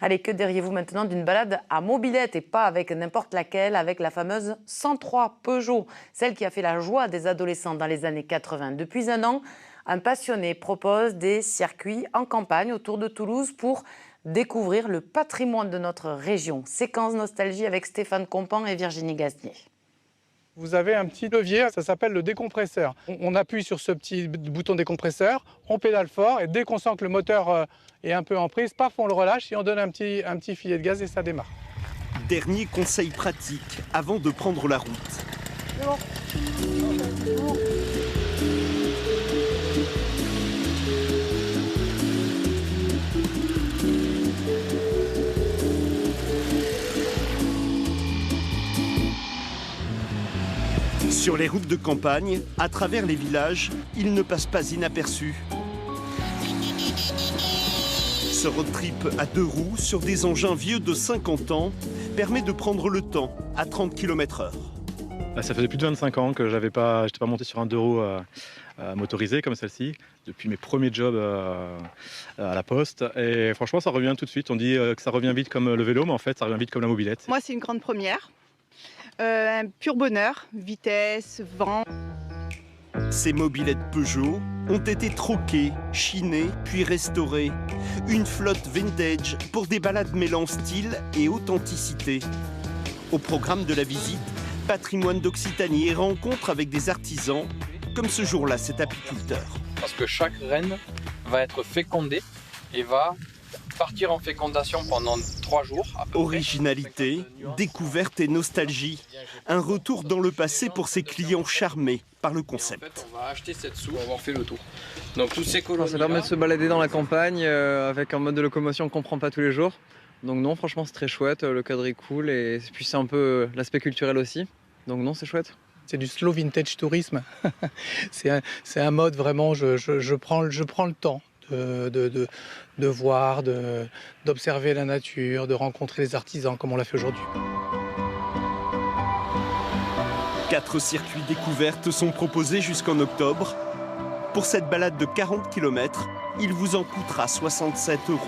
Allez, que diriez-vous maintenant d'une balade à mobilette et pas avec n'importe laquelle, avec la fameuse 103 Peugeot, celle qui a fait la joie des adolescents dans les années 80. Depuis un an, un passionné propose des circuits en campagne autour de Toulouse pour découvrir le patrimoine de notre région. Séquence nostalgie avec Stéphane Compan et Virginie Gasnier. Vous avez un petit levier, ça s'appelle le décompresseur. On appuie sur ce petit bouton décompresseur, on pédale fort et dès qu'on sent que le moteur est un peu en prise, paf, on le relâche et on donne un petit filet de gaz et ça démarre. Dernier conseil pratique avant de prendre la route. Sur les routes de campagne, à travers les villages, il ne passe pas inaperçu. Ce road trip à 2 roues sur des engins vieux de 50 ans permet de prendre le temps à 30 km/h. Ça faisait plus de 25 ans que j'étais pas monté sur un 2 roues motorisé comme celle-ci, depuis mes premiers jobs à la poste. Et franchement, ça revient tout de suite. On dit que ça revient vite comme le vélo, mais en fait, ça revient vite comme la mobilette. Moi, c'est une grande première. Un pur bonheur, vitesse, vent. Ces mobylettes Peugeot ont été troquées, chinées, puis restaurées. Une flotte vintage pour des balades mêlant style et authenticité. Au programme de la visite, patrimoine d'Occitanie et rencontres avec des artisans, comme ce jour-là cet apiculteur. Parce que chaque reine va être fécondée et va partir en fécondation pendant 3 jours. Originalité, découverte et nostalgie. Un retour dans le passé pour ses clients charmés par le concept. En fait, on va acheter cette soupe pour avoir fait le tour. Donc toutes ces colonies. Ça permet de se balader dans la campagne avec un mode de locomotion qu'on ne prend pas tous les jours. Donc non, franchement c'est très chouette, le cadre est cool et puis c'est un peu l'aspect culturel aussi. Donc non, c'est chouette. C'est du slow vintage tourisme. c'est un mode vraiment, je prends le temps de voir, d'observer la nature, de rencontrer les artisans comme on l'a fait aujourd'hui. 4 circuits découvertes sont proposés jusqu'en octobre. Pour cette balade de 40 km, il vous en coûtera 67 €.